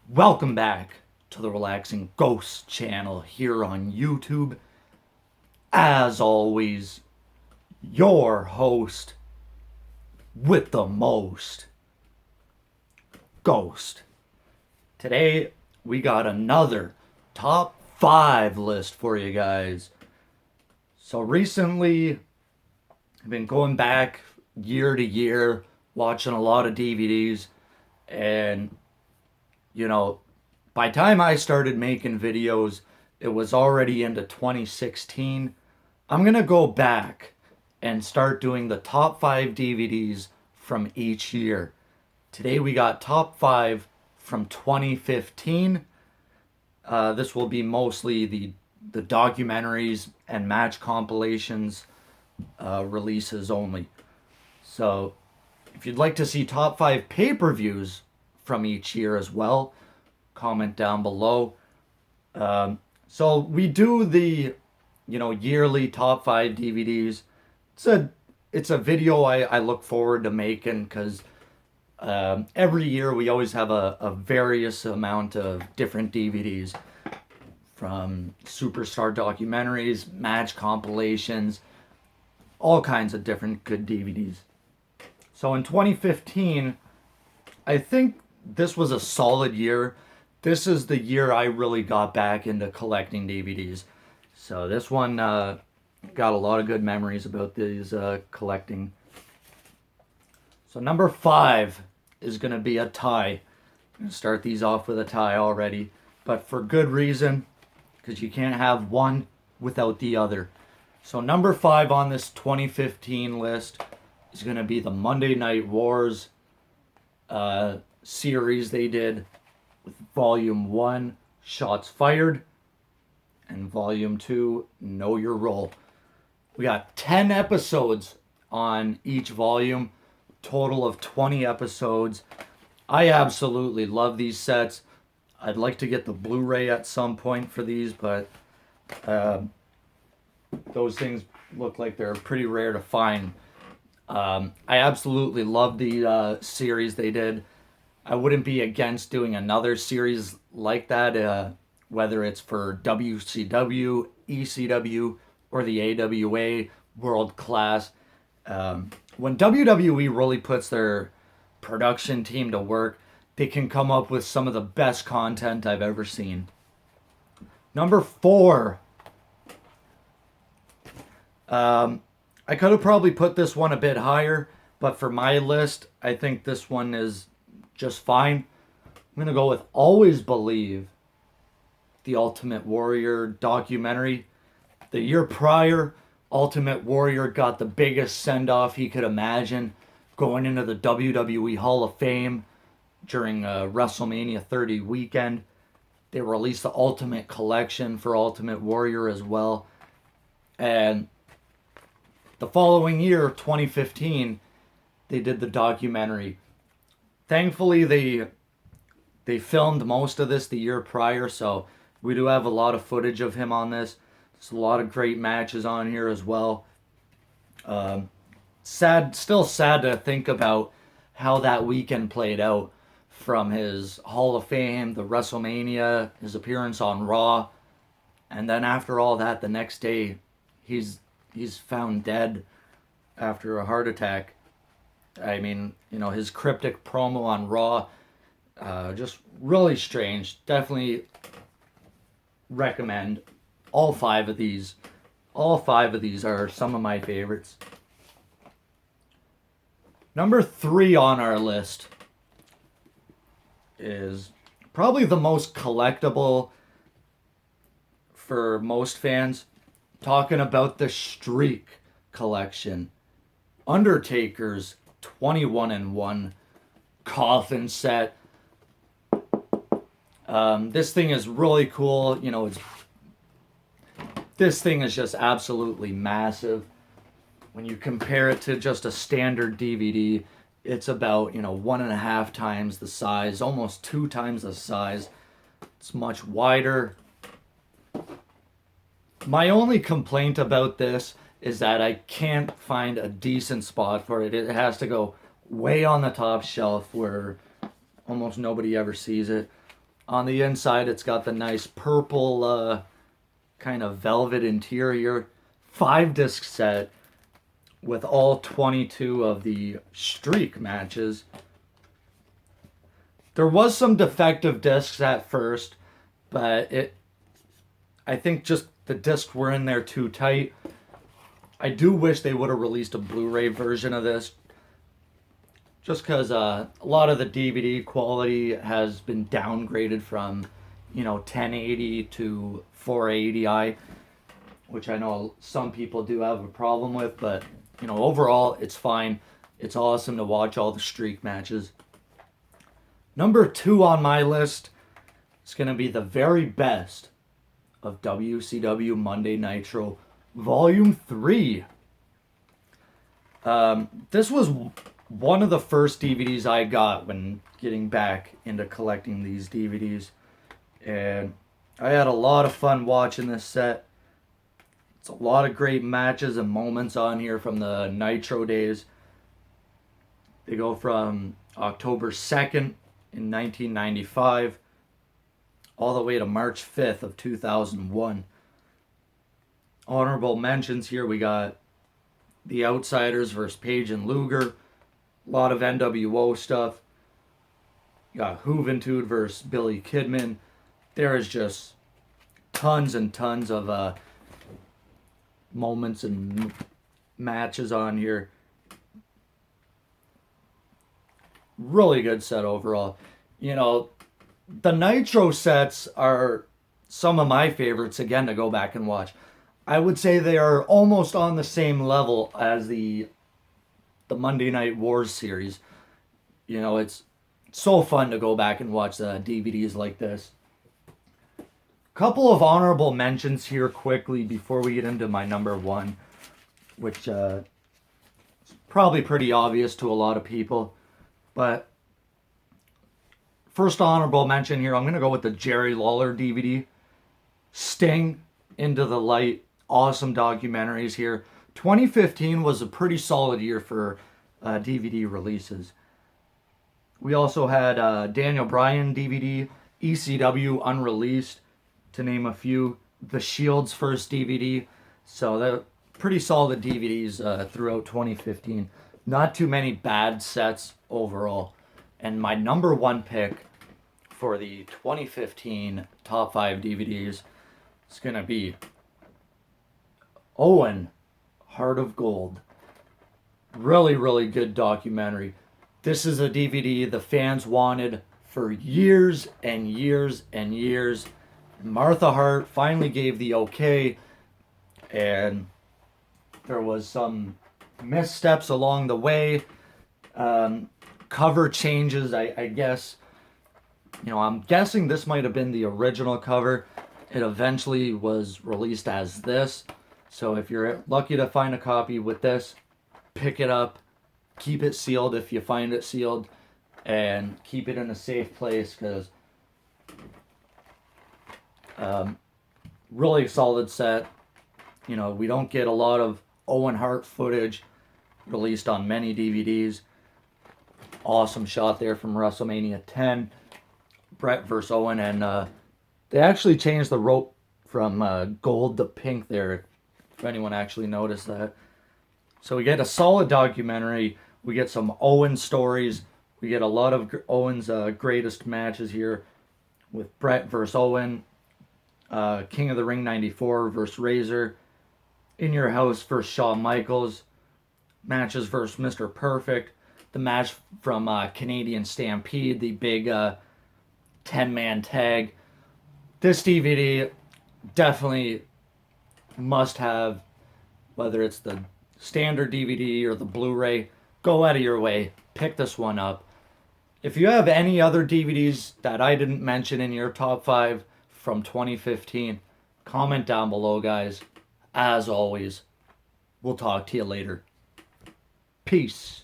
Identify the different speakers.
Speaker 1: Welcome back to the Relaxing Ghost channel here on YouTube. As always, your host with the most, Ghost. Today, we got another top 5 list for you guys. So recently, I've been going back year to year, watching a lot of DVDs, and by the time I started making videos, it was already into 2016. I'm going to go back and start doing the top 5 DVDs from each year. Today we got top 5 from 2015. This will be mostly the documentaries and match compilations releases only. So if you'd like to see top 5 pay-per-views from each year as well, comment down below. So we do the yearly top 5 DVDs. It's a video I look forward to making because every year we always have a various amount of different DVDs, from superstar documentaries, match compilations, all kinds of different good DVDs. So in 2015, I think this was a solid year. This is the year I really got back into collecting DVDs. So this one got a lot of good memories about these collecting. So number 5 is going to be a tie. I'm going to start these off with a tie already, but for good reason, because you can't have one without the other. So number 5 on this 2015 list is going to be the Monday Night Wars series they did, with Volume 1, Shots Fired, and Volume 2, Know Your Role. We got 10 episodes on each volume, total of 20 episodes. I absolutely love these sets. I'd like to get the Blu-ray at some point for these, but those things look like they're pretty rare to find. I absolutely love the series they did. I wouldn't be against doing another series like that, whether it's for WCW, ECW, or the AWA, world class. When WWE really puts their production team to work, they can come up with some of the best content I've ever seen. Number 4. I could have probably put this one a bit higher, but for my list, I think this one is just fine. I'm going to go with Always Believe, the Ultimate Warrior documentary. The year prior, Ultimate Warrior got the biggest send-off he could imagine, going into the WWE Hall of Fame during WrestleMania 30 weekend. They released the Ultimate Collection for Ultimate Warrior as well. And the following year, 2015, they did the documentary. Thankfully, they filmed most of this the year prior, so we do have a lot of footage of him on this. There's a lot of great matches on here as well. Still sad to think about how that weekend played out, from his Hall of Fame, the WrestleMania, his appearance on Raw, and then after all that, the next day, he's found dead after a heart attack. I mean, his cryptic promo on Raw, just really strange. Definitely recommend all 5 of these. All 5 of these are some of my favorites. Number 3 on our list is probably the most collectible for most fans. Talking about the Streak collection. Undertaker's 21-1 coffin set. This thing is really cool. This thing is just absolutely massive. When you compare it to just a standard DVD, it's about 1.5 times the size, almost 2 times the size. It's much wider. My only complaint about this is that I can't find a decent spot for it. It has to go way on the top shelf where almost nobody ever sees it. On the inside, it's got the nice purple kind of velvet interior. 5 disc set with all 22 of the streak matches. There was some defective discs at first, but I think just the discs were in there too tight. I do wish they would have released a Blu-ray version of this, just because a lot of the DVD quality has been downgraded from, 1080 to 480i, which I know some people do have a problem with, but overall it's fine. It's awesome to watch all the streak matches. Number 2 on my list is going to be the very best of WCW Monday Nitro Volume 3. This was one of the first DVDs I got when getting back into collecting these DVDs. And I had a lot of fun watching this set. It's a lot of great matches and moments on here from the Nitro days. They go from October 2nd in 1995 all the way to March 5th of 2001. Honorable mentions here, we got The Outsiders versus Page and Luger. A lot of NWO stuff. You got Juventud versus Billy Kidman. There is just tons and tons of moments and matches on here. Really good set overall. The Nitro sets are some of my favorites, again, to go back and watch. I would say they are almost on the same level as the Monday Night Wars series. It's so fun to go back and watch the DVDs like this. Couple of honorable mentions here quickly before we get into my number 1, which is probably pretty obvious to a lot of people. But first honorable mention here, I'm going to go with the Jerry Lawler DVD. Sting, Into the Light, awesome documentaries here. 2015 was a pretty solid year for DVD releases. We also had Daniel Bryan DVD, ECW Unreleased, to name a few. The Shield's first DVD. So they're pretty solid DVDs throughout 2015. Not too many bad sets overall. And my number 1 pick for the 2015 top 5 DVDs is going to be Owen, Heart of Gold. Really, really good documentary. This is a DVD the fans wanted for years and years and years. Martha Hart finally gave the okay, and there was some missteps along the way. Cover changes, I guess. I'm guessing this might have been the original cover. It eventually was released as this. So if you're lucky to find a copy with this, pick it up. Keep it sealed if you find it sealed. And keep it in a safe place, because really solid set. We don't get a lot of Owen Hart footage released on many DVDs. Awesome shot there from WrestleMania 10. Bret versus Owen, and they actually changed the rope from gold to pink there, if anyone actually noticed that. So we get a solid documentary. We get some Owen stories. We get a lot of Owen's greatest matches here, with Bret versus Owen, King of the Ring 94 versus Razor, In Your House versus Shawn Michaels, matches versus Mr. Perfect, the match from Canadian Stampede, the big 10-man tag. This DVD definitely must have, whether it's the standard DVD or the Blu-ray. Go out of your way, pick this one up. If you have any other DVDs that I didn't mention in your top 5 from 2015, comment down below, guys. As always, we'll talk to you later. Peace.